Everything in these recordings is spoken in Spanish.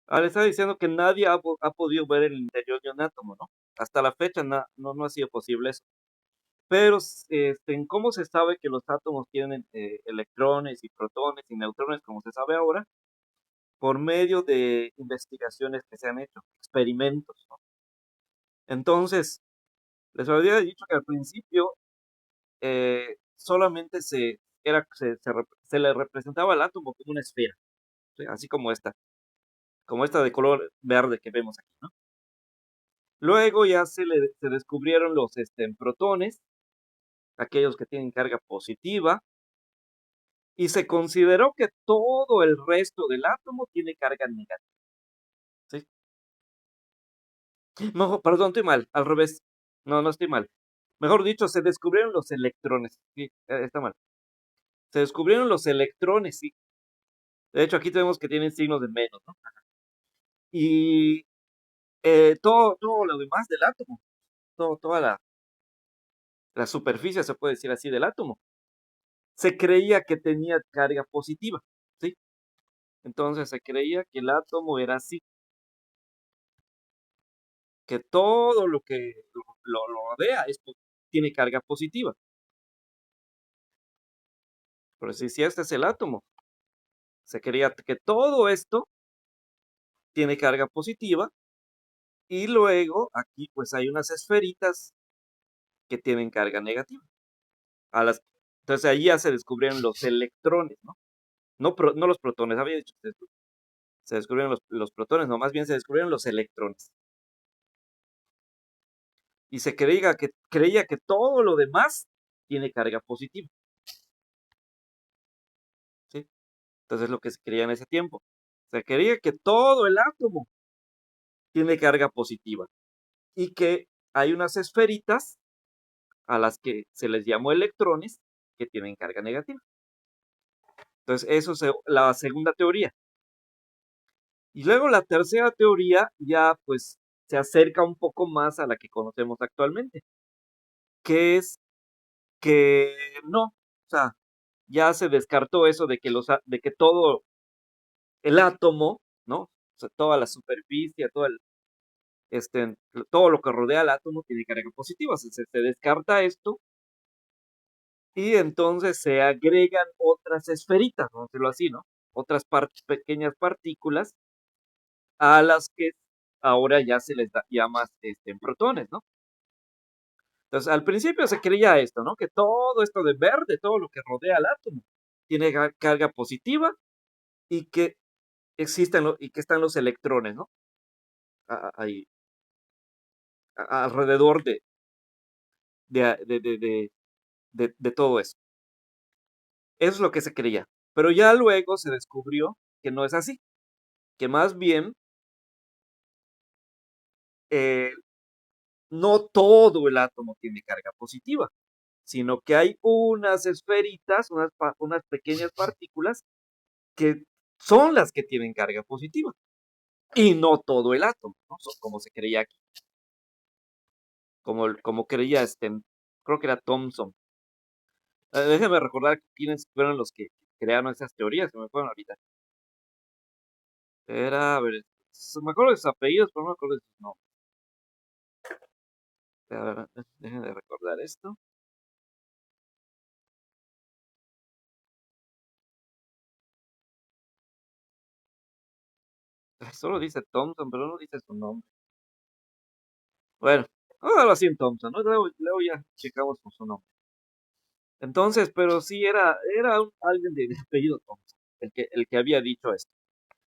Le estaba diciendo que nadie ha podido ver el interior de un átomo, ¿no? Hasta la fecha no ha sido posible eso. Pero, en cómo se sabe que los átomos tienen electrones y protones y neutrones, como se sabe ahora, por medio de investigaciones que se han hecho, experimentos, ¿no? Entonces, les había dicho que al principio solamente se le representaba al átomo como una esfera, ¿sí? Así como esta de color verde que vemos aquí, ¿no? Luego ya se descubrieron los protones, aquellos que tienen carga positiva, y se consideró que todo el resto del átomo tiene carga negativa, ¿sí? No, perdón, estoy mal, al revés. No estoy mal. Mejor dicho, se descubrieron los electrones. Sí, está mal. Se descubrieron los electrones, sí. De hecho, aquí tenemos que tienen signos de menos, ¿no? Y todo lo demás del átomo, toda la superficie, se puede decir así, del átomo, se creía que tenía carga positiva, ¿sí? Entonces se creía que el átomo era así, que todo lo que lo rodea tiene carga positiva. Pero si este es el átomo, se creía que todo esto tiene carga positiva y luego aquí pues hay unas esferitas que tienen carga negativa. A las, entonces ahí ya se descubrieron los electrones, ¿no? No los protones, había dicho, se descubrieron los protones, no, más bien se descubrieron los electrones. Y se creía que todo lo demás tiene carga positiva, ¿sí? Entonces es lo que se creía en ese tiempo. Se creía que todo el átomo tiene carga positiva y que hay unas esferitas a las que se les llamó electrones que tienen carga negativa. Entonces, eso es la segunda teoría. Y luego la tercera teoría ya pues se acerca un poco más a la que conocemos actualmente, que es que no, o sea, ya se descartó eso de que, de que todo el átomo, ¿no? O sea, toda la superficie, todo lo que rodea al átomo tiene carga positiva. Se descarta esto y entonces se agregan otras esferitas, vamos a decirlo así, ¿no? Otras pequeñas partículas a las que ahora ya se les llama protones, ¿no? Entonces, al principio se creía esto, ¿no? Que todo esto de verde, todo lo que rodea al átomo, tiene carga positiva y que y que están los electrones, ¿no? Ahí, alrededor de todo eso. Eso es lo que se creía. Pero ya luego se descubrió que no es así, que más bien eh, no todo el átomo tiene carga positiva, sino que hay unas esferitas, unas pequeñas partículas que son las que tienen carga positiva y no todo el átomo, ¿no? Como se creía aquí, como creía creo que era Thomson. Déjenme recordar quiénes fueron los que crearon esas teorías, que me fueron ahorita. Era, a ver, me acuerdo de sus apellidos, pero no me acuerdo de sus nombres. A ver, déjenme recordar esto. Solo dice Thomson, pero no dice su nombre. Bueno, algo así en Thomson, ¿no? Luego ya checamos con su nombre. Entonces, pero sí era alguien de apellido Thompson, el que había dicho esto.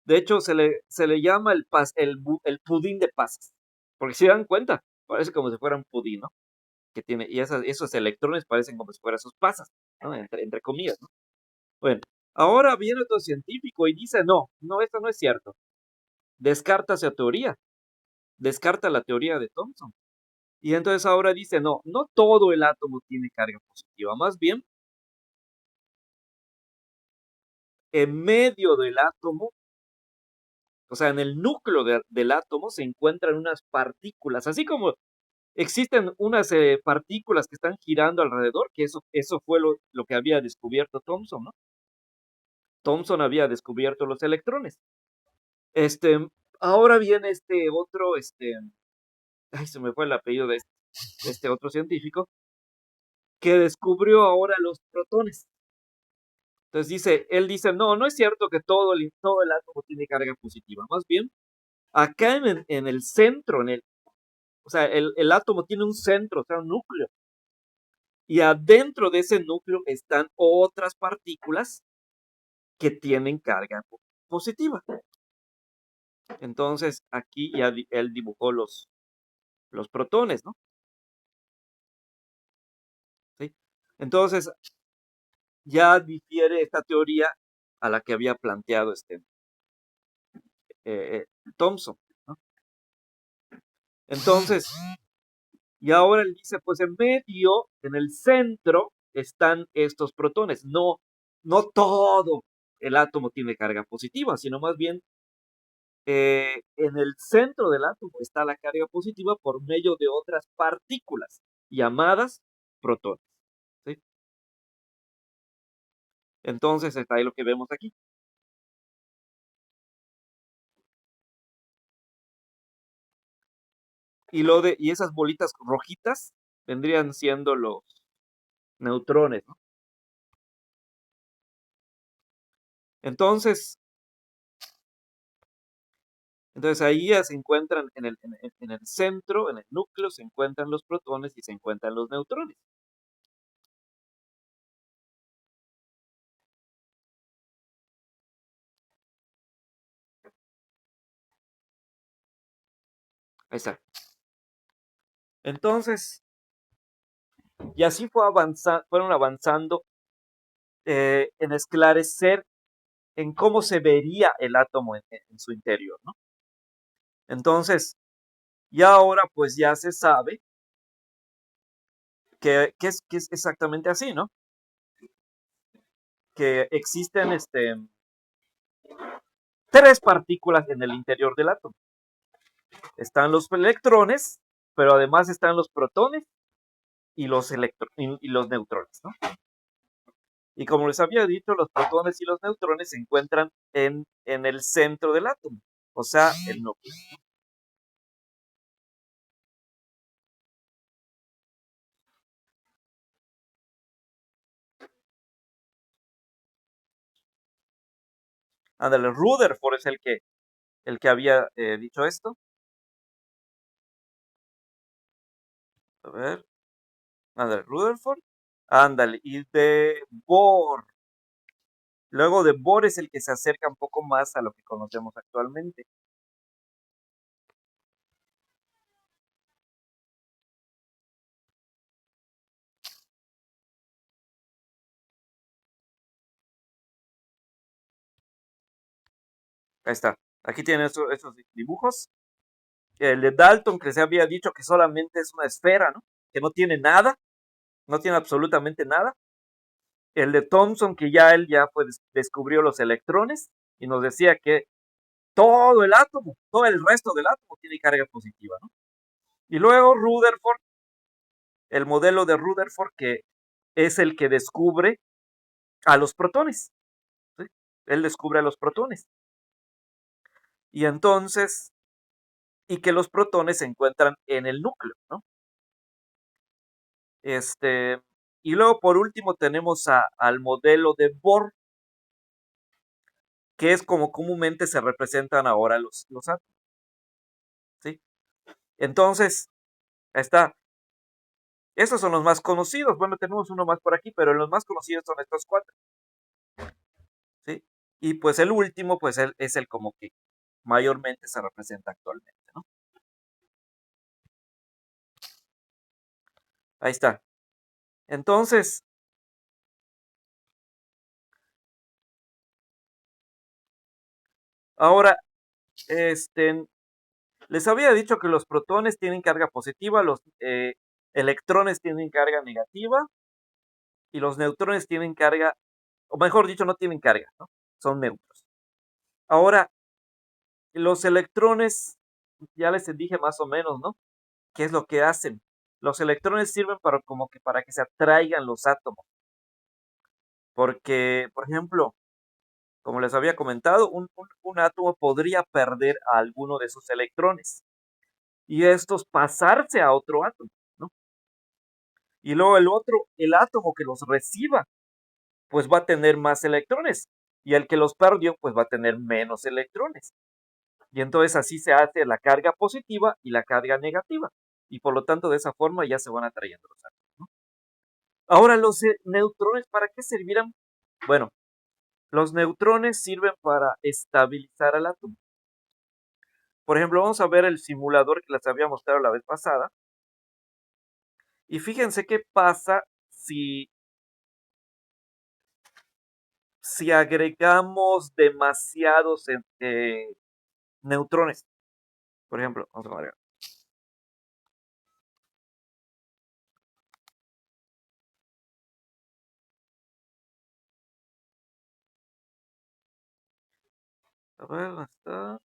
De hecho, se le llama el pudín de pasas, porque si dan cuenta, parece como si fuera un pudín, ¿no? Que tiene, y esos electrones parecen como si fueran sus pasas, ¿no? Entre comillas, ¿no? Bueno, ahora viene otro científico y dice, no, esto no es cierto. Descarta esa teoría, descarta la teoría de Thomson. Y entonces ahora dice, no todo el átomo tiene carga positiva, más bien en medio del átomo, o sea, en el núcleo del átomo se encuentran unas partículas, así como existen unas partículas que están girando alrededor, que eso fue lo que había descubierto Thomson, ¿no? Thomson había descubierto los electrones. ahora viene este otro, ay, se me fue el apellido de este otro científico, que descubrió ahora los protones. Entonces él dice, no, no es cierto que todo el átomo tiene carga positiva. Más bien, acá en el centro, o sea, el átomo tiene un centro, o sea, un núcleo. Y adentro de ese núcleo están otras partículas que tienen carga positiva. Entonces, aquí ya él dibujó los protones, ¿no? ¿Sí? Entonces, ya difiere esta teoría a la que había planteado Thomson, ¿no? Entonces, y ahora él dice, pues en medio, en el centro, están estos protones. No, no todo el átomo tiene carga positiva, sino más bien en el centro del átomo está la carga positiva por medio de otras partículas llamadas protones. ¿Sí? Entonces está ahí lo que vemos aquí. Y esas bolitas rojitas vendrían siendo los neutrones, ¿no? Entonces, entonces ahí ya se encuentran en el centro, en el núcleo, se encuentran los protones y se encuentran los neutrones. Ahí está. Entonces, y así fueron avanzando en esclarecer en cómo se vería el átomo en su interior, ¿no? Entonces, ya ahora pues ya se sabe que es exactamente así, ¿no? Que existen tres partículas en el interior del átomo. Están los electrones, pero además están los protones y y los neutrones, ¿no? Y como les había dicho, los protones y los neutrones se encuentran en el centro del átomo, o sea, el núcleo. Ándale, Rutherford es el que había dicho esto. A ver, ándale, Rutherford. Ándale, y de Bohr. Luego de Bohr es el que se acerca un poco más a lo que conocemos actualmente. Ahí está. Aquí tienen esos dibujos. El de Dalton, que se había dicho que solamente es una esfera, ¿no? Que no tiene nada, no tiene absolutamente nada. El de Thomson, que ya él ya descubrió los electrones y nos decía que todo el átomo, todo el resto del átomo tiene carga positiva, ¿no? Y luego Rutherford, el modelo de Rutherford, que es el que descubre a los protones, ¿sí? Él descubre a los protones. Y entonces, y que los protones se encuentran en el núcleo, ¿no? Y luego por último tenemos al modelo de Bohr, que es como comúnmente se representan ahora los átomos, ¿sí? Entonces, ahí está. Esos son los más conocidos. Bueno, tenemos uno más por aquí, pero los más conocidos son estos cuatro, ¿sí? Y pues el último, pues es el como que mayormente se representa actualmente, ¿no? Ahí está. Entonces, ahora, les había dicho que los protones tienen carga positiva, los electrones tienen carga negativa y los neutrones tienen carga, o mejor dicho, no tienen carga, ¿no? Son neutros. Ahora, los electrones, ya les dije más o menos, ¿no? ¿Qué es lo que hacen? Los electrones sirven para que se atraigan los átomos. Porque, por ejemplo, Como les había comentado, un átomo podría perder a alguno de sus electrones y estos pasarse a otro átomo, ¿no? Y luego el átomo que los reciba, pues va a tener más electrones y el que los perdió, pues va a tener menos electrones. Y entonces así se hace la carga positiva y la carga negativa. Y por lo tanto, de esa forma ya se van atrayendo los átomos, ¿no? Ahora, los neutrones, ¿para qué servirán? Bueno, los neutrones sirven para estabilizar al átomo. Por ejemplo, vamos a ver el simulador que les había mostrado la vez pasada. Y fíjense qué pasa si agregamos demasiados neutrones. Por ejemplo, vamos a agregar. A ver, ¿dónde está?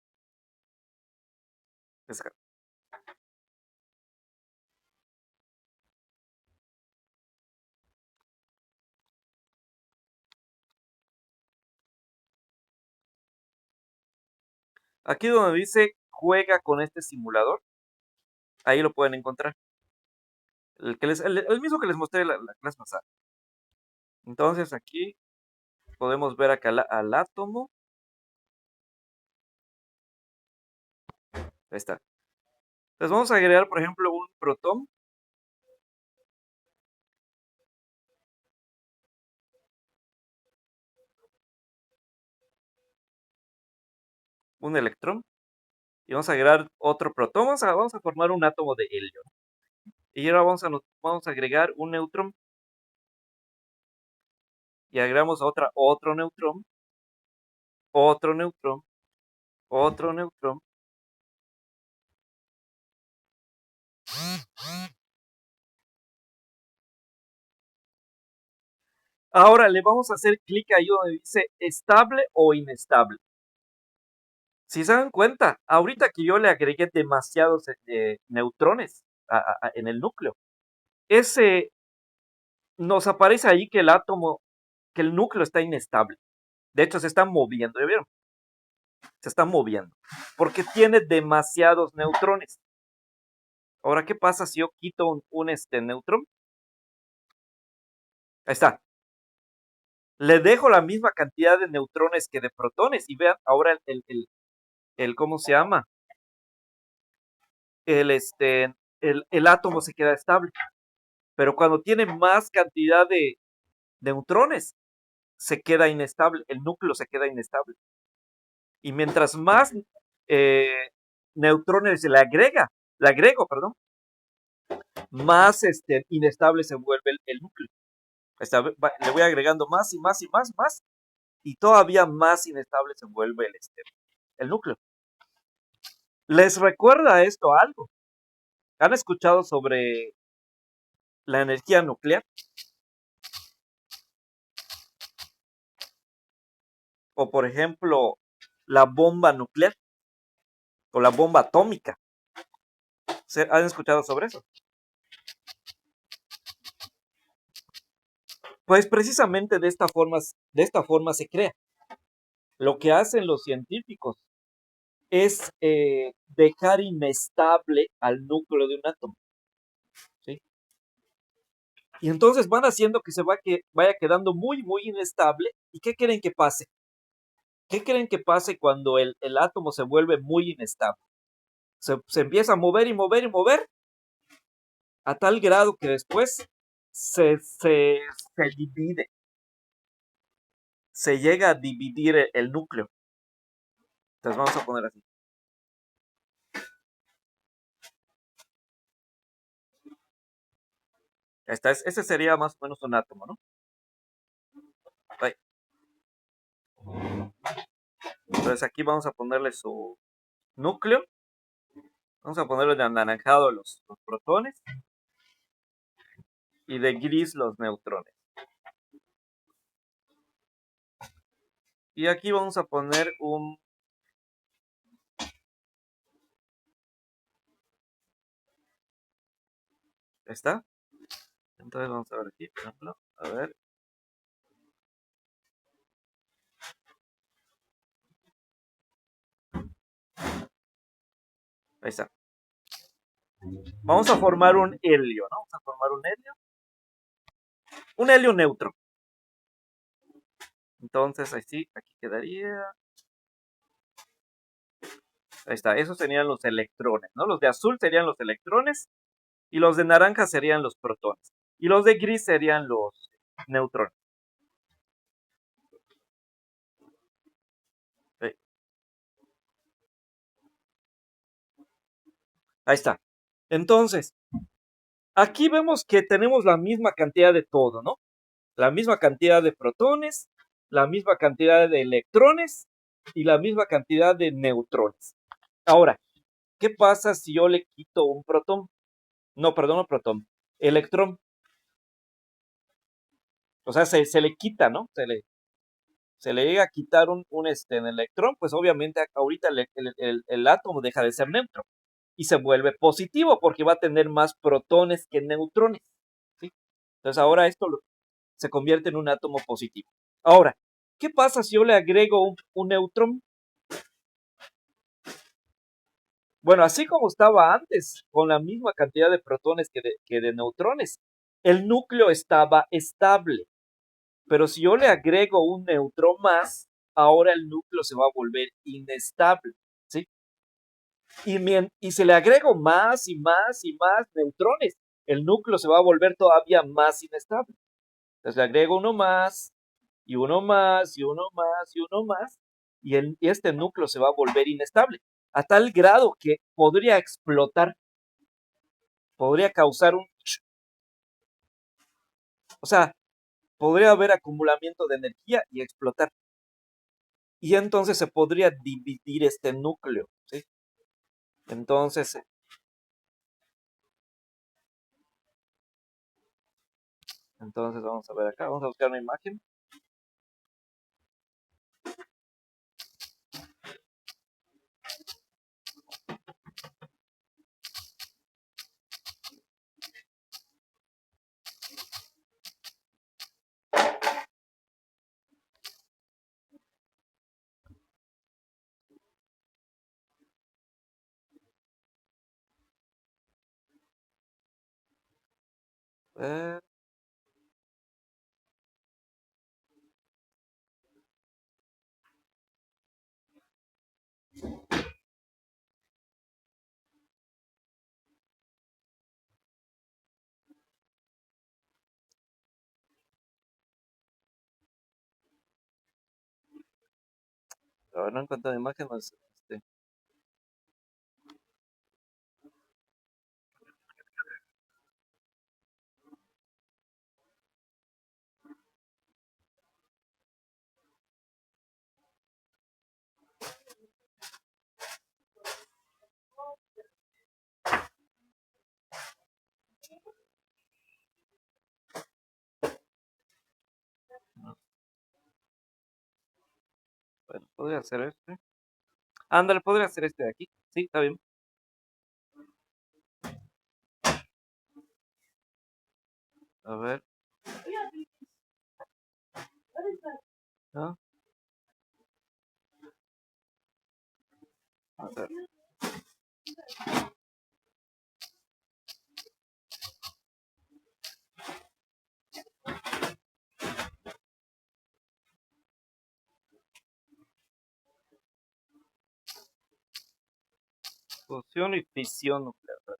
Aquí donde dice juega con este simulador, ahí lo pueden encontrar. El mismo que les mostré la clase pasada. Entonces aquí podemos ver acá al átomo. Ahí está. Entonces vamos a agregar, por ejemplo, un protón. Un electrón. Y vamos a agregar otro protón. Vamos a formar un átomo de helio. Y ahora vamos a agregar un neutrón. Y agregamos otro neutrón, otro neutrón, otro neutrón. Ahora le vamos a hacer clic ahí donde dice estable o inestable. Si se dan cuenta, ahorita que yo le agregué demasiados neutrones en el núcleo, ese nos aparece ahí que que el núcleo está inestable. De hecho, se está moviendo, ¿ya vieron? Se está moviendo, porque tiene demasiados neutrones. Ahora, ¿qué pasa si yo quito un neutrón? Ahí está. Le dejo la misma cantidad de neutrones que de protones y vean ahora ¿cómo se llama? El átomo se queda estable. Pero cuando tiene más cantidad de neutrones, se queda inestable, el núcleo se queda inestable. Y mientras más eh, neutrones le agrego, perdón, más inestable se vuelve el núcleo. Le voy agregando más y más y más, más, y todavía más inestable se vuelve el núcleo. ¿Les recuerda esto algo? ¿Han escuchado sobre la energía nuclear? O por ejemplo, la bomba nuclear o la bomba atómica. ¿Han escuchado sobre eso? Pues precisamente de esta forma se crea. Lo que hacen los científicos es dejar inestable al núcleo de un átomo, ¿sí? Y entonces van haciendo que vaya quedando muy, muy inestable. ¿Y qué creen que pase? ¿Qué creen que pase cuando el átomo se vuelve muy inestable? Se empieza a mover y mover y mover a tal grado que después se divide, se llega a dividir el núcleo. Entonces vamos a poner así. Ese sería más o menos un átomo, ¿no? Ahí. Entonces aquí vamos a ponerle su núcleo. Vamos a ponerle de anaranjado los protones y de gris los neutrones. Y aquí vamos a poner ¿está? Entonces vamos a ver aquí, por ejemplo. A ver. Ahí está. Vamos a formar un helio, ¿no? Vamos a formar un helio. Un helio neutro. Entonces, así, aquí quedaría. Ahí está, esos serían los electrones, ¿no? Los de azul serían los electrones y los de naranja serían los protones. Y los de gris serían los neutrones. Sí. Ahí está. Entonces, aquí vemos que tenemos la misma cantidad de todo, ¿no? La misma cantidad de protones, la misma cantidad de electrones y la misma cantidad de neutrones. Ahora, ¿qué pasa si yo le quito un protón? No, perdón, no protón, electrón. O sea, se le quita, ¿no? Se le llega a quitar un electrón, pues obviamente ahorita el átomo deja de ser neutro y se vuelve positivo porque va a tener más protones que neutrones, ¿sí? Entonces ahora se convierte en un átomo positivo. Ahora, ¿qué pasa si yo le agrego un neutrón? Bueno, así como estaba antes, con la misma cantidad de protones que de neutrones, el núcleo estaba estable. Pero si yo le agrego un neutrón más, ahora el núcleo se va a volver inestable, ¿sí? Y si le agrego más y más y más neutrones, el núcleo se va a volver todavía más inestable. Entonces le agrego uno más, y uno más, y uno más, y uno más, y este núcleo se va a volver inestable, a tal grado que podría explotar, podría causar o sea, podría haber acumulamiento de energía y explotar. Y entonces se podría dividir este núcleo, ¿sí? Entonces, entonces vamos a ver acá, vamos a buscar una imagen. Eh, a ver, no encuentro la imagen, no es, bueno, podría ser este. Ándale, podría ser este de aquí. Sí, está bien. A ver, ¿no? A ver. Fusión y fisión nuclear. A ver.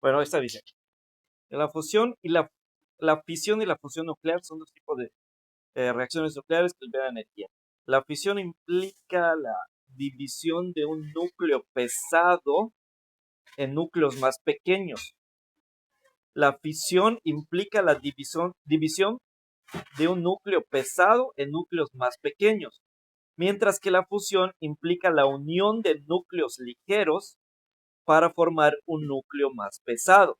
Bueno, esta dice, la fusión y la fisión y la fusión nuclear son dos tipos de reacciones nucleares que liberan energía. La fisión implica la división de un núcleo pesado en núcleos más pequeños. La fisión implica la división de un núcleo pesado en núcleos más pequeños, mientras que la fusión implica la unión de núcleos ligeros para formar un núcleo más pesado.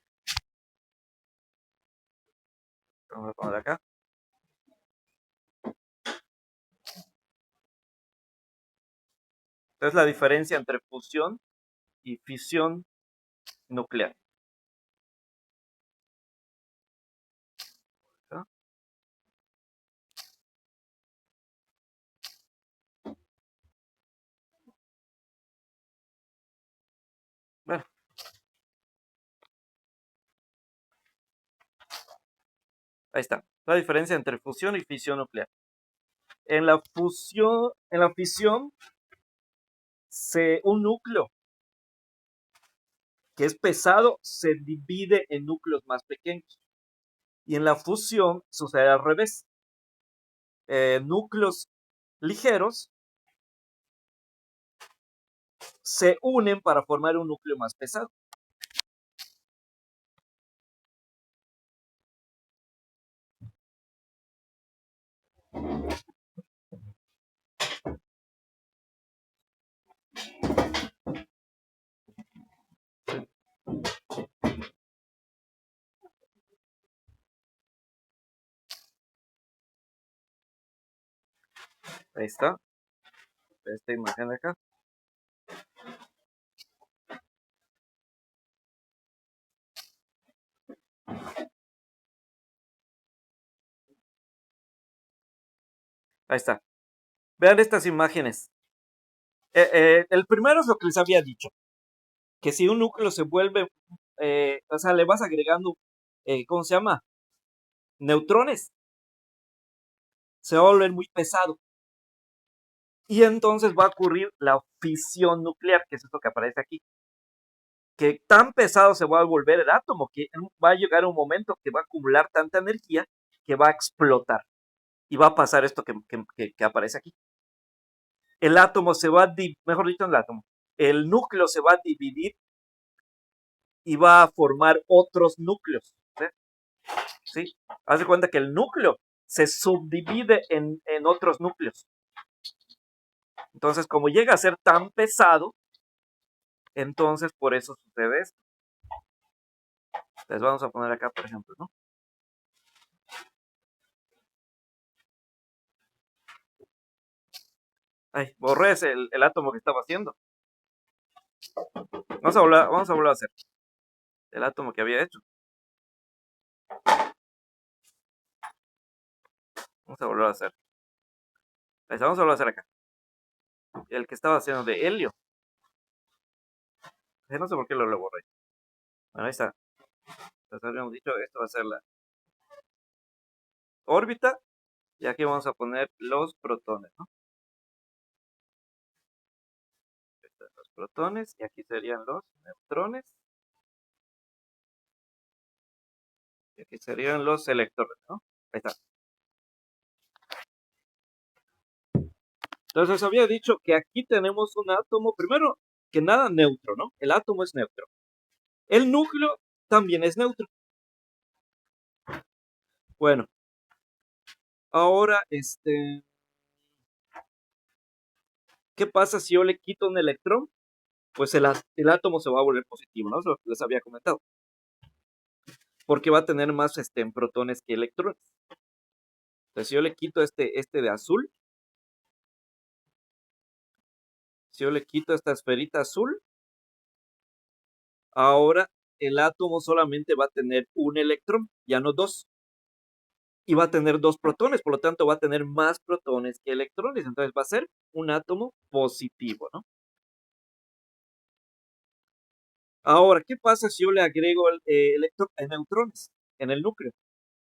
Vamos a poner acá. Entonces la diferencia entre fusión y fisión nuclear. ¿No? Bueno, ahí está. La diferencia entre fusión y fisión nuclear. En la fisión, un núcleo que es pesado se divide en núcleos más pequeños. Y en la fusión sucede al revés. Núcleos ligeros se unen para formar un núcleo más pesado. Ahí está. Esta imagen de acá. Ahí está. Vean estas imágenes. El primero es lo que les había dicho. Que si un núcleo se vuelve, o sea, le vas agregando, ¿cómo se llama? Neutrones. Se va a volver muy pesado. Y entonces va a ocurrir la fisión nuclear, que es esto que aparece aquí. Que tan pesado se va a volver el átomo que va a llegar un momento que va a acumular tanta energía que va a explotar. Y va a pasar esto que aparece aquí. El átomo se va a, mejor dicho, el núcleo se va a dividir y va a formar otros núcleos. ¿Sí? Haz de cuenta que el núcleo se subdivide en otros núcleos. Entonces, como llega a ser tan pesado, entonces por eso sucede esto. Les vamos a poner acá, por ejemplo, ¿no? Ay, borré el átomo que estaba haciendo. Vamos a volver a hacer el átomo que había hecho. Vamos a volver a hacer. Vamos a volver a hacer acá. El que estaba haciendo de helio. No sé por qué lo borré. Bueno, ahí está. Entonces habíamos dicho que esto va a ser la órbita. Y aquí vamos a poner los protones, ¿no? Los protones. Y aquí serían los neutrones. Y aquí serían los electrones, ¿no? Ahí está. Entonces había dicho que aquí tenemos un átomo, primero que nada neutro, ¿no? El átomo es neutro. El núcleo también es neutro. Bueno, ahora, ¿qué pasa si yo le quito un electrón? Pues el átomo se va a volver positivo, ¿no? Eso les había comentado. Porque va a tener más protones que electrones. Entonces, si yo le quito este de azul, si yo le quito esta esferita azul, ahora el átomo solamente va a tener un electrón, ya no dos. Y va a tener dos protones, por lo tanto va a tener más protones que electrones. Entonces va a ser un átomo positivo, ¿no? Ahora, ¿qué pasa si yo le agrego neutrones en el núcleo?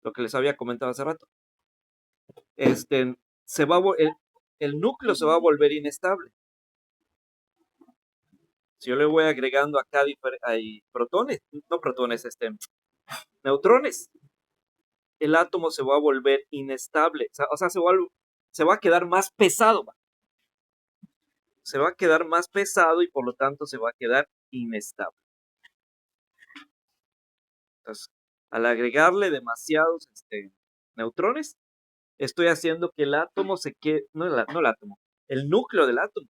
Lo que les había comentado hace rato. Se va el núcleo se va a volver inestable. Si yo le voy agregando acá hay protones, no protones, neutrones, el átomo se va a volver inestable. O sea, se va a quedar más pesado. Se va a quedar más pesado y por lo tanto se va a quedar inestable. Entonces, al agregarle demasiados neutrones, estoy haciendo que el átomo se quede, no el átomo, el núcleo del átomo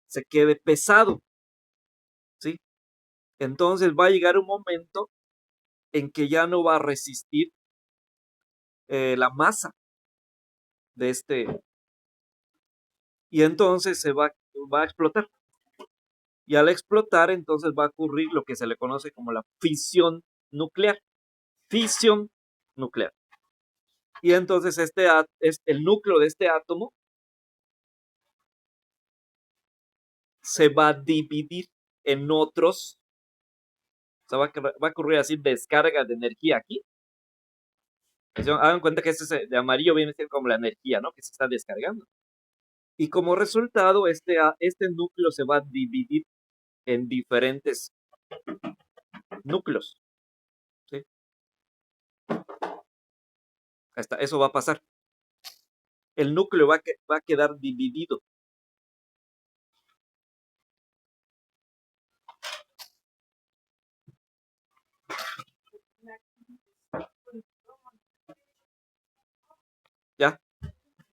se quede pesado, ¿sí? Entonces va a llegar un momento en que ya no va a resistir la masa de y entonces va a explotar. Y al explotar, entonces va a ocurrir lo que se le conoce como la fisión nuclear. Fisión nuclear. Y entonces el núcleo de este átomo se va a dividir en otros. O sea, va a ocurrir así descarga de energía aquí. Hagan cuenta que de amarillo viene siendo como la energía, ¿no? Que se está descargando. Y como resultado, este núcleo se va a dividir en diferentes núcleos. ¿Sí? Eso va a pasar. El núcleo va a quedar dividido. ¿Ya?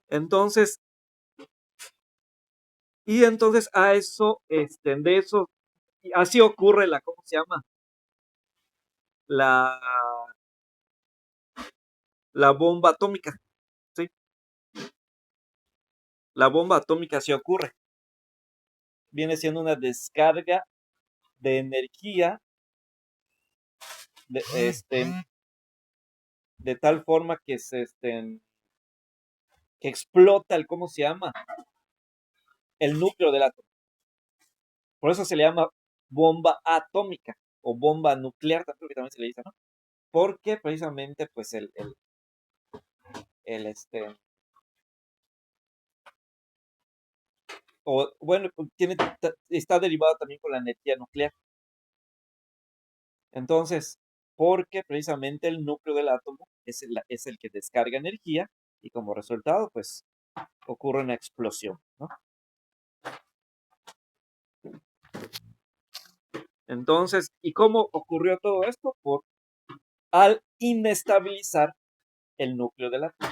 Entonces, a eso, de eso, así ocurre ¿cómo se llama? La, la bomba atómica, ¿sí? La bomba atómica sí ocurre. Viene siendo una descarga de energía de tal forma que que explota ¿cómo se llama? El núcleo del átomo. Por eso se le llama bomba atómica o bomba nuclear, que también se le dice, ¿no? Porque precisamente, pues, el o bueno, está derivado también con la energía nuclear. Entonces, porque precisamente el núcleo del átomo es el que descarga energía y como resultado, pues, ocurre una explosión, ¿no? Entonces, ¿y cómo ocurrió todo esto? Al inestabilizar el núcleo del átomo.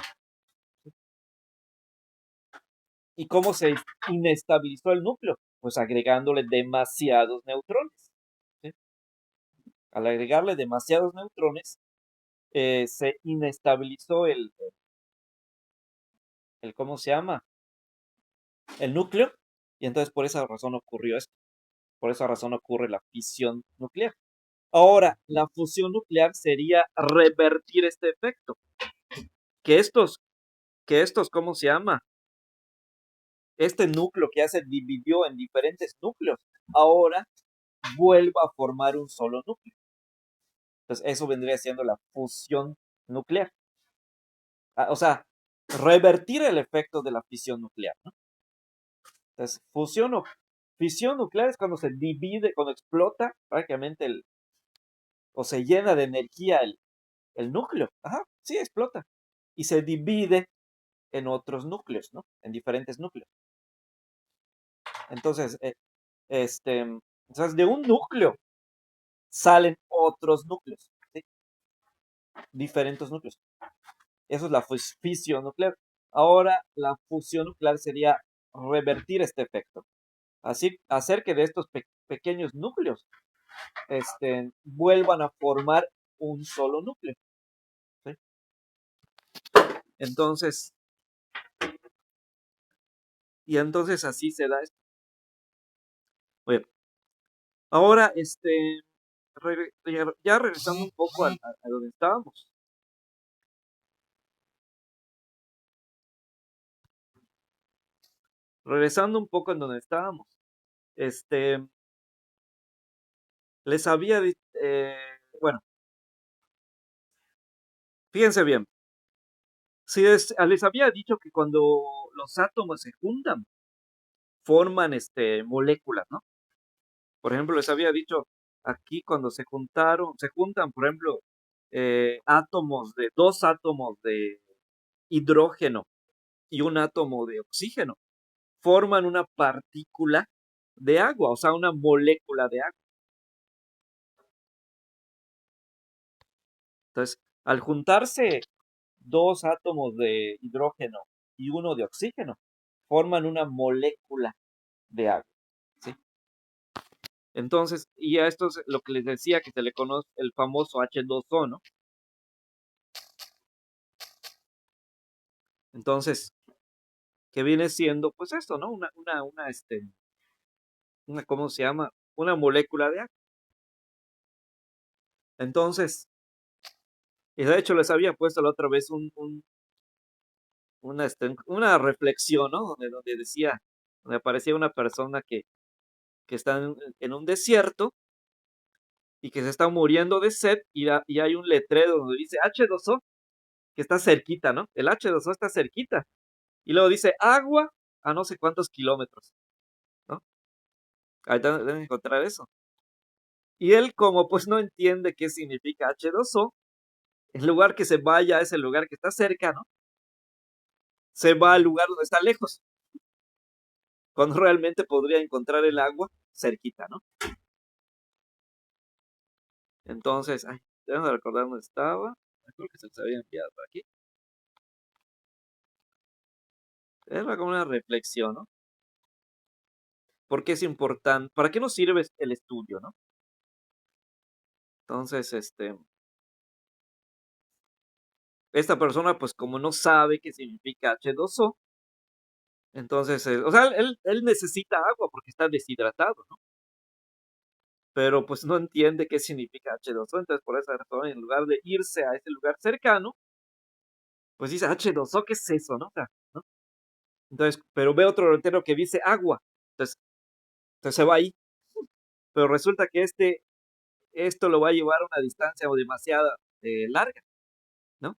¿Y cómo se inestabilizó el núcleo? Pues agregándole demasiados neutrones. ¿Sí? Al agregarle demasiados neutrones, se inestabilizó ¿cómo se llama? El núcleo, y entonces por esa razón ocurrió esto. Por esa razón ocurre la fisión nuclear. Ahora, la fusión nuclear sería revertir este efecto. Que estos, ¿cómo se llama? Este núcleo que ya se dividió en diferentes núcleos, ahora vuelva a formar un solo núcleo. Entonces, eso vendría siendo la fusión nuclear. O sea, revertir el efecto de la fisión nuclear, ¿no? Entonces, fisión nuclear es cuando se divide, cuando explota prácticamente o se llena de energía el núcleo. Ajá, sí, explota. Y se divide en otros núcleos, ¿no? En diferentes núcleos. Entonces, de un núcleo salen otros núcleos, ¿sí? Diferentes núcleos. Eso es la fisión nuclear. Ahora, la fusión nuclear sería revertir este efecto. Así, hacer que de estos pequeños núcleos vuelvan a formar un solo núcleo. ¿Sí? Entonces, así se da esto. Bueno, ahora, ya regresando un poco a donde estábamos. Regresando un poco en donde estábamos. Les había dicho, bueno, fíjense bien. Si les había dicho que cuando los átomos se juntan, forman moléculas, ¿no? Por ejemplo, les había dicho aquí cuando se juntan, por ejemplo, dos átomos de hidrógeno y un átomo de oxígeno, forman una partícula de agua, o sea, una molécula de agua. Entonces, al juntarse dos átomos de hidrógeno y uno de oxígeno, forman una molécula de agua. ¿Sí? Entonces, y a esto es lo que les decía, que se le conoce el famoso H2O, ¿no? Entonces, que viene siendo, pues esto, ¿no? ¿Cómo se llama? Una molécula de agua. Entonces, y de hecho les había puesto la otra vez una reflexión, ¿no? Donde decía, donde aparecía una persona que está en un desierto y que se está muriendo de sed y hay un letrero donde dice H2O, que está cerquita, ¿no? El H2O está cerquita. Y luego dice agua a no sé cuántos kilómetros, ¿no? Ahí deben encontrar eso. Y él, como pues no entiende qué significa H2O, en lugar que se vaya a ese lugar que está cerca, ¿no? Se va al lugar donde está lejos, cuando realmente podría encontrar el agua cerquita, ¿no? Entonces, ay, déjame recordar dónde estaba. Creo que se los había enviado por aquí. Era como una reflexión, ¿no? ¿Por qué es importante? ¿Para qué nos sirve el estudio, no? Entonces, esta persona, pues como no sabe qué significa H2O, entonces, o sea, él necesita agua porque está deshidratado, ¿no? Pero pues no entiende qué significa H2O, entonces por esa razón, en lugar de irse a ese lugar cercano, pues dice H2O, ¿qué es eso, no? O sea, ¿no? Entonces, pero ve otro letrero que dice agua, entonces se va ahí, pero resulta que esto lo va a llevar a una distancia o demasiada larga, ¿no?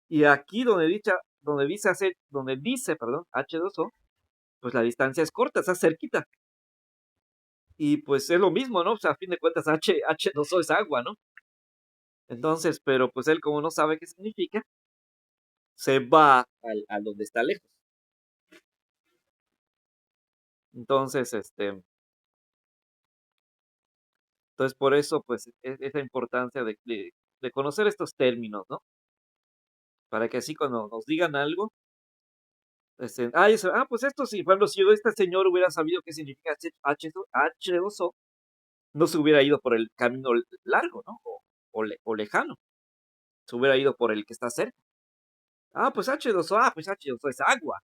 Y aquí donde dice, perdón, H2O, pues la distancia es corta, está cerquita. Y pues es lo mismo, ¿no? O sea, a fin de cuentas H2O es agua, ¿no? Entonces, pero pues él como no sabe qué significa, se va a donde está lejos. Entonces, entonces por eso, pues, esa importancia de conocer estos términos, ¿no? Para que así cuando nos digan algo, pues esto sí, por ejemplo, si este señor hubiera sabido qué significa H2O, no se hubiera ido por el camino largo, ¿no? O lejano, se hubiera ido por el que está cerca. Pues H2O, pues H2O es agua.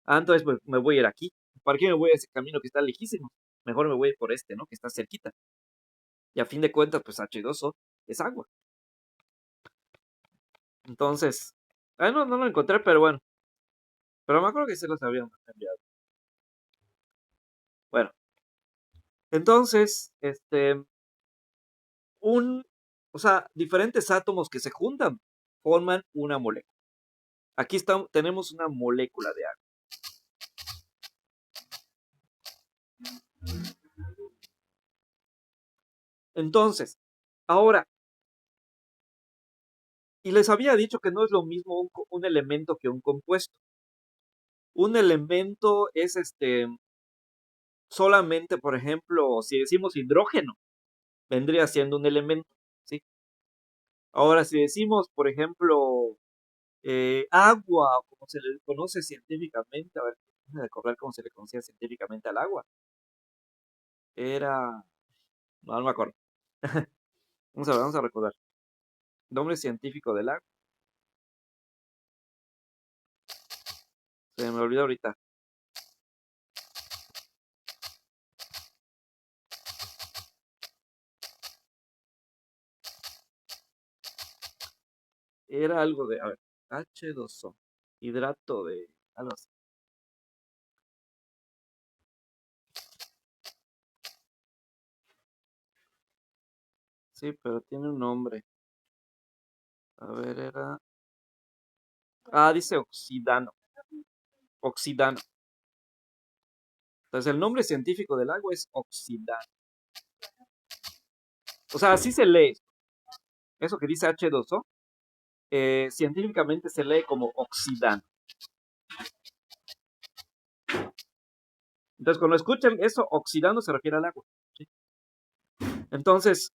Entonces pues, me voy a ir aquí. ¿Para qué me voy a ese camino que está lejísimo? Mejor me voy por este, ¿no? Que está cerquita. Y a fin de cuentas, pues H2O es agua. Entonces, no lo encontré, pero bueno. Pero me acuerdo que se los habían enviado. Bueno, entonces, o sea, diferentes átomos que se juntan forman una molécula. Aquí tenemos una molécula de agua. Entonces, ahora, y les había dicho que no es lo mismo un elemento que un compuesto. Un elemento es solamente, por ejemplo, si decimos hidrógeno, vendría siendo un elemento, ¿sí? Ahora, si decimos, por ejemplo, agua, o como se le conoce científicamente, a ver, déjame recordar cómo se le conocía científicamente al agua. No me acuerdo. Vamos a recordar. Nombre científico del agua. Se me olvidó ahorita. Era algo de, a ver, H2O, hidrato de, algo así. Sí, pero tiene un nombre. A ver, dice oxidano. Oxidano. Entonces, el nombre científico del agua es oxidano. O sea, así se lee. Eso que dice H2O, científicamente se lee como oxidano. Entonces, cuando escuchan eso, oxidano se refiere al agua. ¿Sí? Entonces,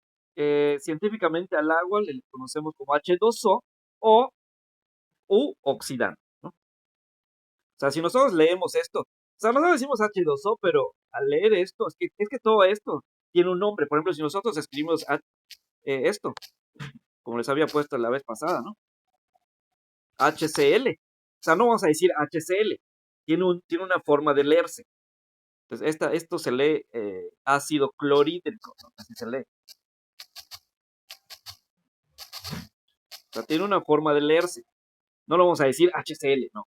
científicamente al agua le conocemos como H2O o U oxidano, ¿no? O sea, si nosotros leemos esto, o sea, nosotros decimos H2O, pero al leer esto, es que todo esto tiene un nombre. Por ejemplo, si nosotros escribimos esto, como les había puesto la vez pasada, ¿no? HCl. O sea, no vamos a decir HCl. Tiene una forma de leerse. Entonces, esto se lee ácido clorhídrico, ¿no? Así se lee. O sea, tiene una forma de leerse. No lo vamos a decir HCl, no.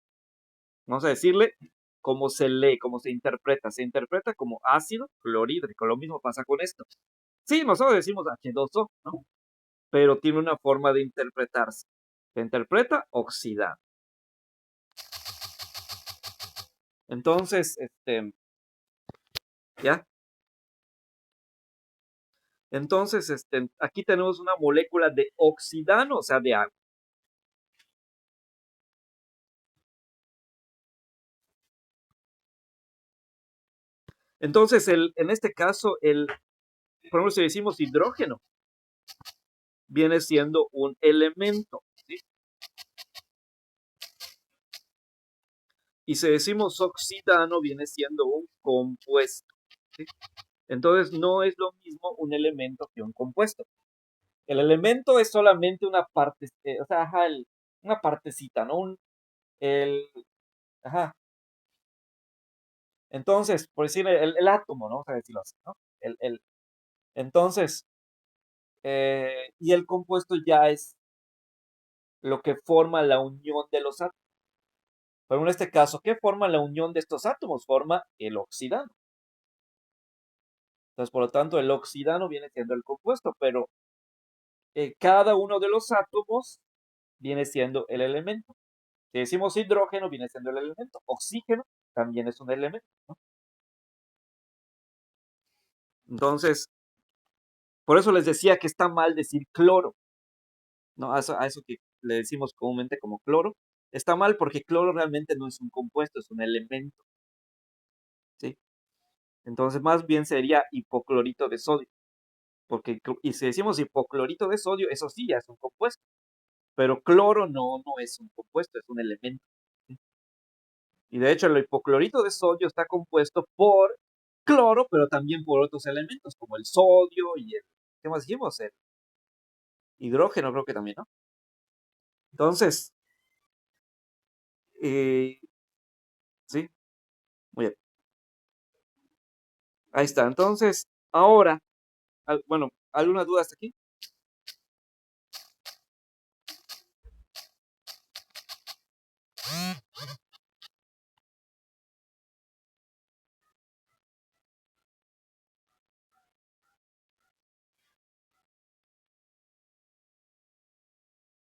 Vamos a decirle cómo se lee, cómo se interpreta. Se interpreta como ácido clorhídrico. Lo mismo pasa con esto. Sí, nosotros decimos H2O, ¿no? Pero tiene una forma de interpretarse. Se interpreta oxidado. Entonces, ¿ya? Entonces, aquí tenemos una molécula de oxidano, o sea, de agua. Entonces, en este caso, por ejemplo, si decimos hidrógeno, viene siendo un elemento, ¿sí? Y si decimos oxidano, viene siendo un compuesto, ¿sí? Entonces, no es lo mismo un elemento que un compuesto. El elemento es solamente una parte, o sea, ajá, una partecita, ¿no? El, ajá. Entonces, por decir el átomo, ¿no? Vamos a decirlo así, ¿no? Entonces, y el compuesto ya es lo que forma la unión de los átomos. Pero en este caso, ¿qué forma la unión de estos átomos? Forma el oxidano. Entonces, por lo tanto, el oxidano viene siendo el compuesto, pero cada uno de los átomos viene siendo el elemento. Si decimos hidrógeno, viene siendo el elemento. Oxígeno también es un elemento, ¿no? Entonces, por eso les decía que está mal decir cloro, ¿no? A eso que le decimos comúnmente como cloro. Está mal porque cloro realmente no es un compuesto, es un elemento, ¿sí? Entonces, más bien sería hipoclorito de sodio. Y si decimos hipoclorito de sodio, eso sí ya es un compuesto. Pero cloro no es un compuesto, es un elemento, ¿sí? Y de hecho, el hipoclorito de sodio está compuesto por cloro, pero también por otros elementos, como el sodio y ¿qué más dijimos? El hidrógeno, creo que también, ¿no? Entonces, eh, sí, muy bien. Ahí está. Entonces, ahora, bueno, ¿alguna duda hasta aquí?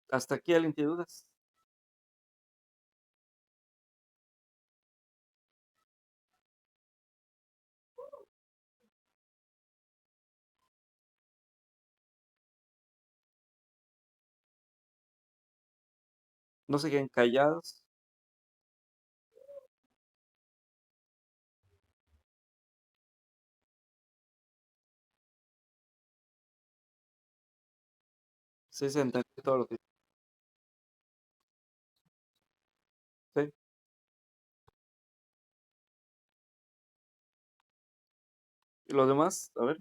¿Hasta aquí alguien tiene dudas? No se queden callados. Sí, se entendió todo lo que... Sí. ¿Y los demás? A ver.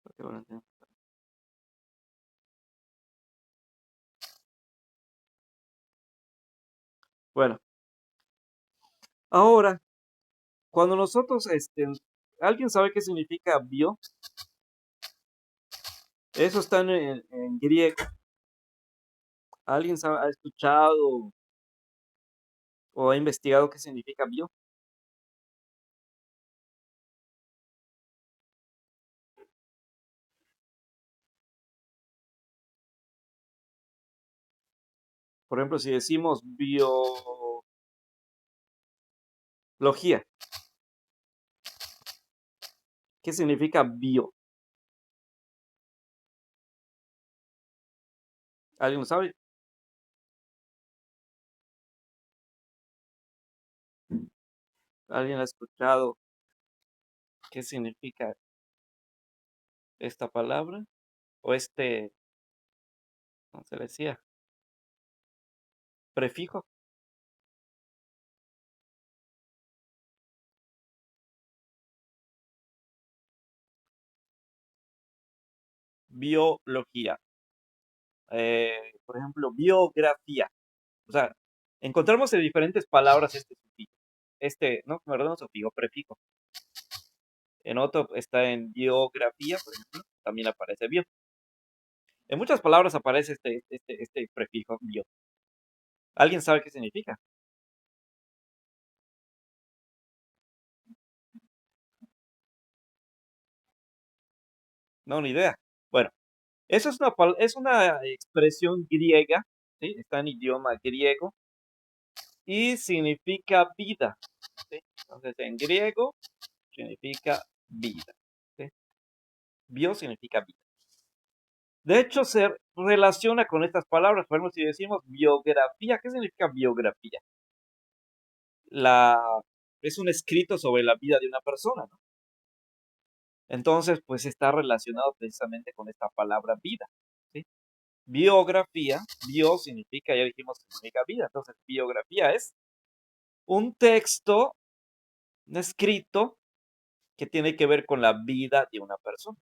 ¿Para qué van a entender? Bueno, ahora, cuando nosotros, ¿alguien sabe qué significa bio? Eso está en griego. ¿Alguien ha escuchado o ha investigado qué significa bio? Por ejemplo, si decimos biología, ¿qué significa bio? ¿Alguien lo sabe? ¿Alguien ha escuchado qué significa esta palabra? O ¿cómo se le decía? Prefijo. biología. Por ejemplo, biografía. O sea, encontramos en diferentes palabras este sufijo. No, perdón, sufijo, prefijo. En otro está en biografía, por ejemplo, también aparece bio. En muchas palabras aparece este prefijo bio. ¿Alguien sabe qué significa? No, ni idea. Bueno, eso es una expresión griega, ¿sí? Está en idioma griego y significa vida, ¿sí? Entonces, en griego significa vida, ¿sí? Bio significa vida. De hecho, se relaciona con estas palabras. Por ejemplo, si decimos biografía, ¿qué significa biografía? Es un escrito sobre la vida de una persona, ¿no? Entonces, pues está relacionado precisamente con esta palabra vida, ¿sí? Biografía, bio significa, ya dijimos que significa vida. Entonces, biografía es un texto, un escrito que tiene que ver con la vida de una persona.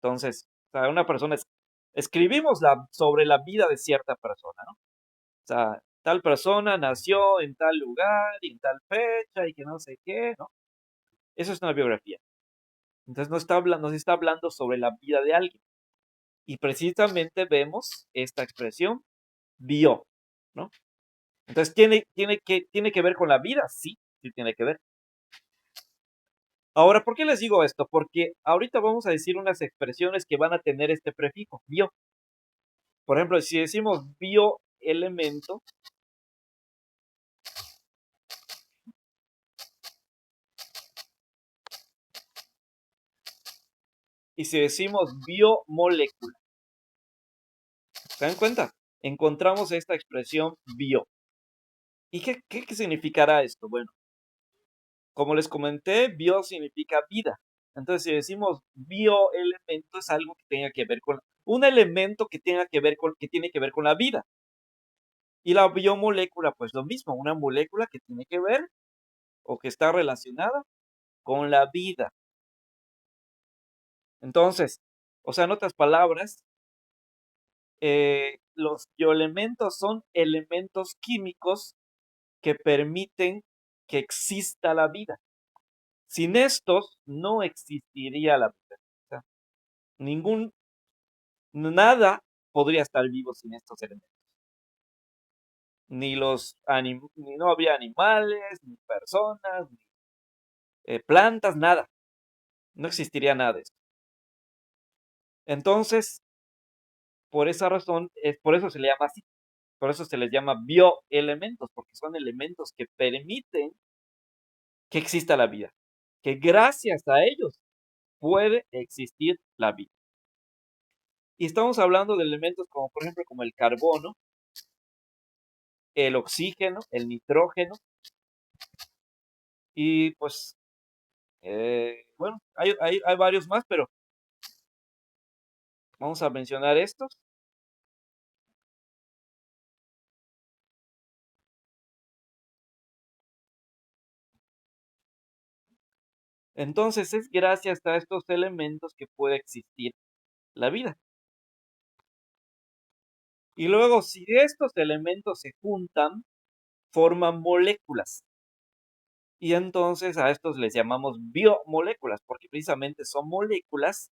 Entonces, o sea, una persona escribimos sobre la vida de cierta persona, ¿no? O sea, tal persona nació en tal lugar y en tal fecha y que no sé qué, ¿no? Eso es una biografía. Entonces nos está hablando sobre la vida de alguien. Y precisamente vemos esta expresión bio, ¿no? Entonces, ¿tiene que ver con la vida? Sí, sí tiene que ver. Ahora, ¿por qué les digo esto? Porque ahorita vamos a decir unas expresiones que van a tener este prefijo, bio. Por ejemplo, si decimos bioelemento, y si decimos biomolécula, ¿se dan cuenta? Encontramos esta expresión bio. ¿Y qué significará esto? Bueno, como les comenté, bio significa vida. Entonces, si decimos bioelemento, es algo que tenga que ver con un elemento que tiene que ver con la vida. Y la biomolécula, pues lo mismo, una molécula que tiene que ver o que está relacionada con la vida. Entonces, o sea, en otras palabras, los bioelementos son elementos químicos que permiten que exista la vida. Sin estos no existiría la vida. O sea, nada podría estar vivo sin estos elementos. Ni no habría animales, ni personas, ni plantas, nada. No existiría nada de esto. Entonces, por esa razón, por eso se le llama así. Por eso se les llama bioelementos, porque son elementos que permiten que exista la vida, que gracias a ellos puede existir la vida. Y estamos hablando de elementos como, por ejemplo, como el carbono, el oxígeno, el nitrógeno, y pues, bueno, hay varios más, pero vamos a mencionar estos. Entonces, es gracias a estos elementos que puede existir la vida. Y luego, si estos elementos se juntan, forman moléculas. Y entonces a estos les llamamos biomoléculas, porque precisamente son moléculas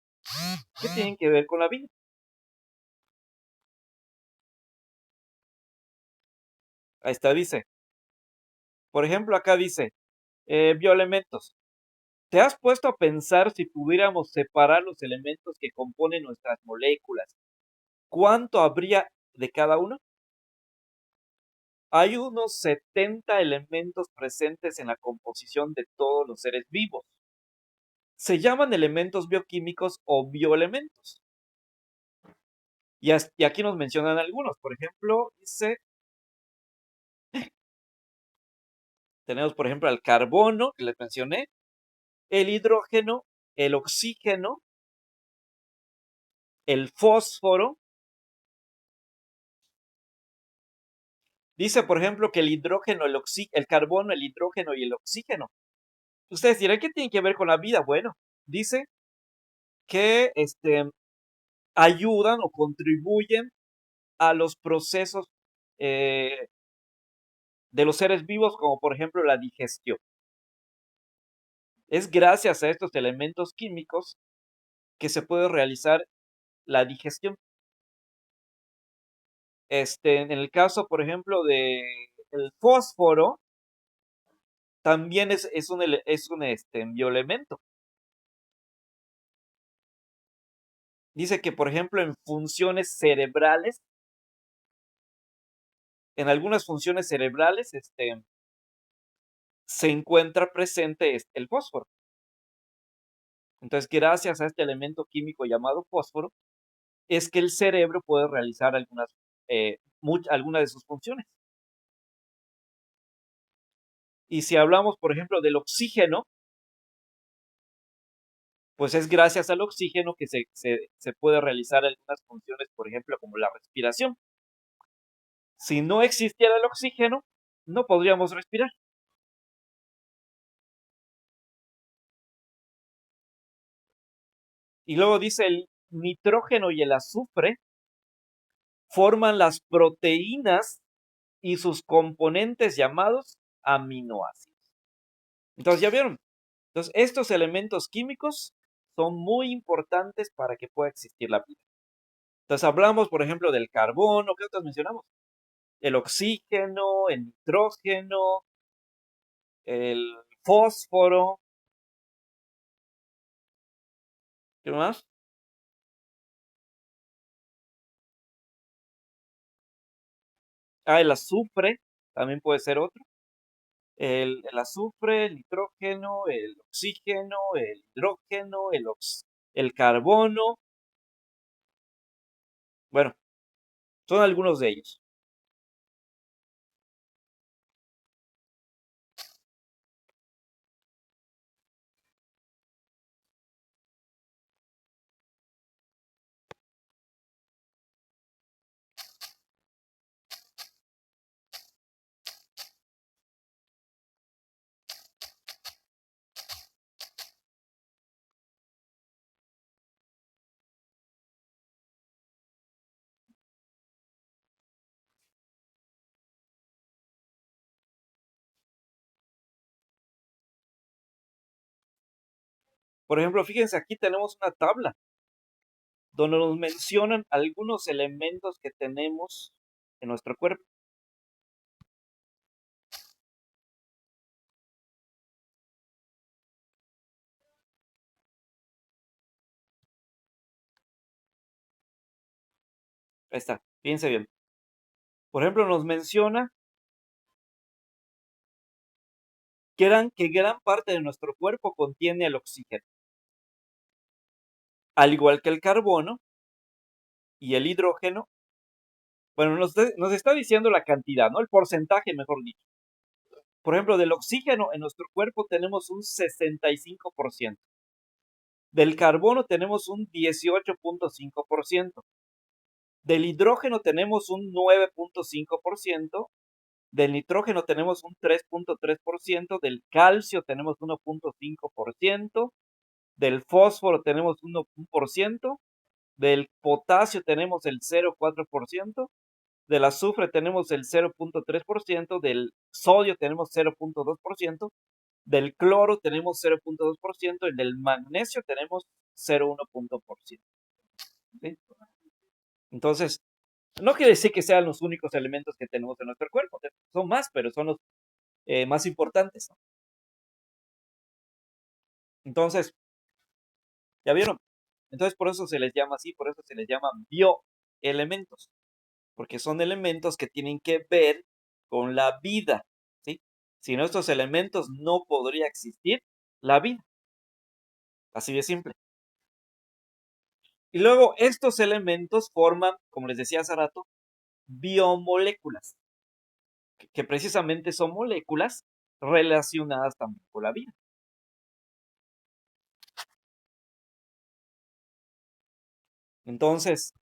que tienen que ver con la vida. Ahí está, dice. Por ejemplo, acá dice, bioelementos. ¿Te has puesto a pensar si pudiéramos separar los elementos que componen nuestras moléculas? ¿Cuánto habría de cada uno? Hay unos 70 elementos presentes en la composición de todos los seres vivos. Se llaman elementos bioquímicos o bioelementos. Y aquí nos mencionan algunos. Por ejemplo, tenemos, por ejemplo, el carbono, que les mencioné, el hidrógeno, el oxígeno, el fósforo. Dice, por ejemplo, que el hidrógeno, el carbono, el hidrógeno y el oxígeno. Ustedes dirán, ¿qué tiene que ver con la vida? Bueno, dice que ayudan o contribuyen a los procesos eh, de los seres vivos, como por ejemplo la digestión. Es gracias a estos elementos químicos que se puede realizar la digestión. En el caso, por ejemplo, de el fósforo, también es un bioelemento. Dice que, por ejemplo, en funciones cerebrales, en algunas funciones cerebrales, se encuentra presente el fósforo. Entonces, gracias a este elemento químico llamado fósforo, es que el cerebro puede realizar algunas de sus funciones. Y si hablamos, por ejemplo, del oxígeno, pues es gracias al oxígeno que se puede realizar algunas funciones, por ejemplo, como la respiración. Si no existiera el oxígeno, no podríamos respirar. Y luego dice el nitrógeno y el azufre forman las proteínas y sus componentes llamados aminoácidos. Entonces, ¿ya vieron? Entonces, estos elementos químicos son muy importantes para que pueda existir la vida. Entonces, hablamos, por ejemplo, del carbono, ¿qué otros mencionamos? El oxígeno, el nitrógeno, el fósforo, ¿qué más? El azufre también puede ser otro. El azufre, el nitrógeno, el oxígeno, el hidrógeno, el carbono. Bueno, son algunos de ellos. Por ejemplo, fíjense, aquí tenemos una tabla donde nos mencionan algunos elementos que tenemos en nuestro cuerpo. Ahí está, fíjense bien. Por ejemplo, nos menciona que gran parte de nuestro cuerpo contiene el oxígeno, al igual que el carbono y el hidrógeno. Bueno, nos está diciendo la cantidad, ¿no? El porcentaje, mejor dicho. Por ejemplo, del oxígeno en nuestro cuerpo tenemos un 65%. Del carbono tenemos un 18.5%. Del hidrógeno tenemos un 9.5%. Del nitrógeno tenemos un 3.3%. Del calcio tenemos 1.5%. Del fósforo tenemos 1%. Del potasio tenemos el 0.4%. Del azufre tenemos el 0.3%. Del sodio tenemos 0.2%. Del cloro tenemos 0.2% y del magnesio tenemos 0.1%. ¿Sí? Entonces, no quiere decir que sean los únicos elementos que tenemos en nuestro cuerpo. Son más, pero son los más importantes. ¿No? Entonces, ¿ya vieron? Entonces, por eso se les llama así, por eso se les llama bioelementos, porque son elementos que tienen que ver con la vida. ¿Sí? Sin estos elementos no podría existir la vida. Así de simple. Y luego estos elementos forman, como les decía hace rato, biomoléculas, que precisamente son moléculas relacionadas también con la vida. Entonces,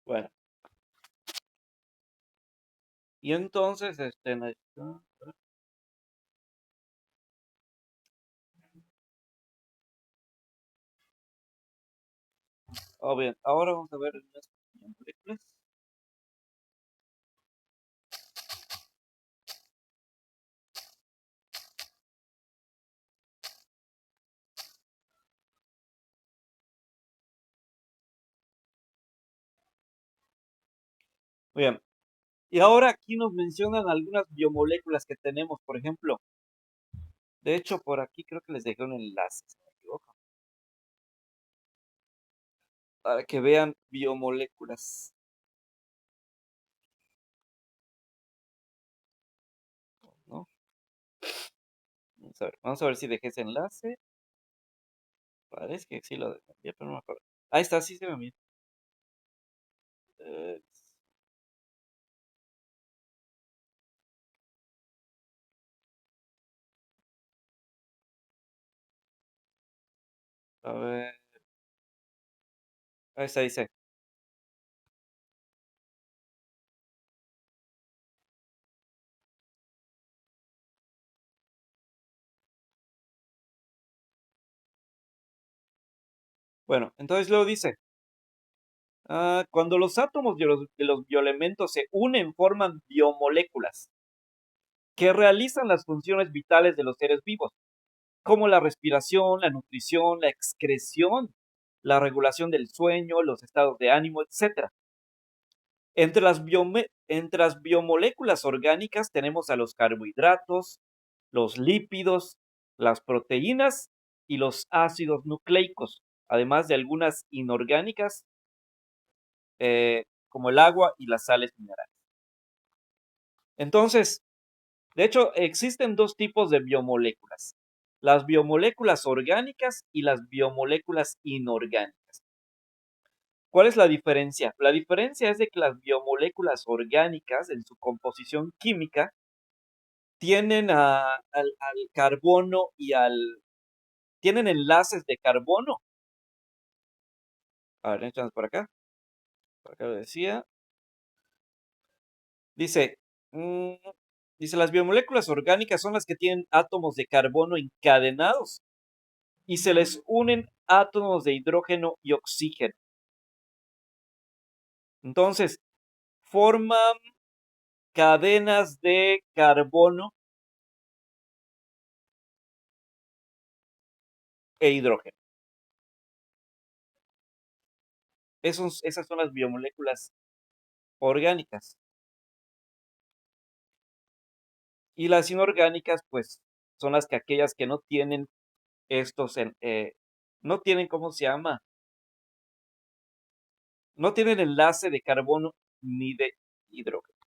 Bueno, y entonces, bien, ahora vamos a ver las moléculas. Muy bien, y ahora aquí nos mencionan algunas biomoléculas que tenemos, por ejemplo. De hecho, por aquí creo que les dejé un enlace, si no me equivoco, para que vean biomoléculas, ¿no? Vamos a ver si dejé ese enlace. Parece que sí lo dejé, pero no me acuerdo. Ahí está, sí se ve bien. Eh, a ver, ahí está, dice. Bueno, entonces luego dice, cuando los átomos de los bioelementos se unen, forman biomoléculas que realizan las funciones vitales de los seres vivos, como la respiración, la nutrición, la excreción, la regulación del sueño, los estados de ánimo, etcétera. Entre las biomoléculas orgánicas tenemos a los carbohidratos, los lípidos, las proteínas y los ácidos nucleicos, además de algunas inorgánicas como el agua y las sales minerales. Entonces, de hecho, existen dos tipos de biomoléculas, las biomoléculas orgánicas y las biomoléculas inorgánicas. ¿Cuál es la diferencia? La diferencia es de que las biomoléculas orgánicas en su composición química tienen al carbono tienen enlaces de carbono. A ver, échanos por acá lo decía. Dice, mm, dice, las biomoléculas orgánicas son las que tienen átomos de carbono encadenados y se les unen átomos de hidrógeno y oxígeno. Entonces, forman cadenas de carbono e hidrógeno. Esas son las biomoléculas orgánicas. Y las inorgánicas, pues, son aquellas que no tienen no tienen, ¿cómo se llama? No tienen enlace de carbono ni de hidrógeno.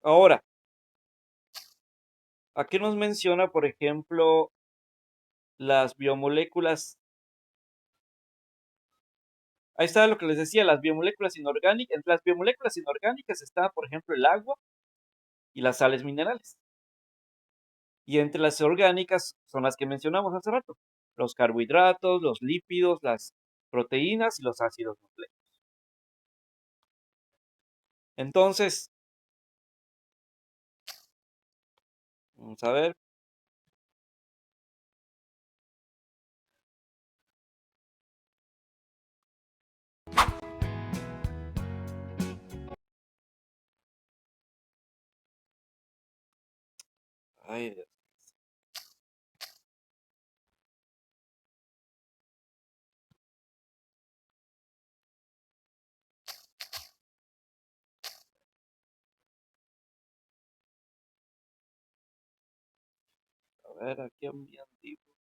Ahora, aquí nos menciona, por ejemplo, las biomoléculas. Ahí está lo que les decía, las biomoléculas inorgánicas. Entre las biomoléculas inorgánicas está, por ejemplo, el agua y las sales minerales. Y entre las orgánicas son las que mencionamos hace rato, los carbohidratos, los lípidos, las proteínas y los ácidos nucleicos. Entonces, vamos a ver. Ay, Dios. A ver, aquí envían tipo.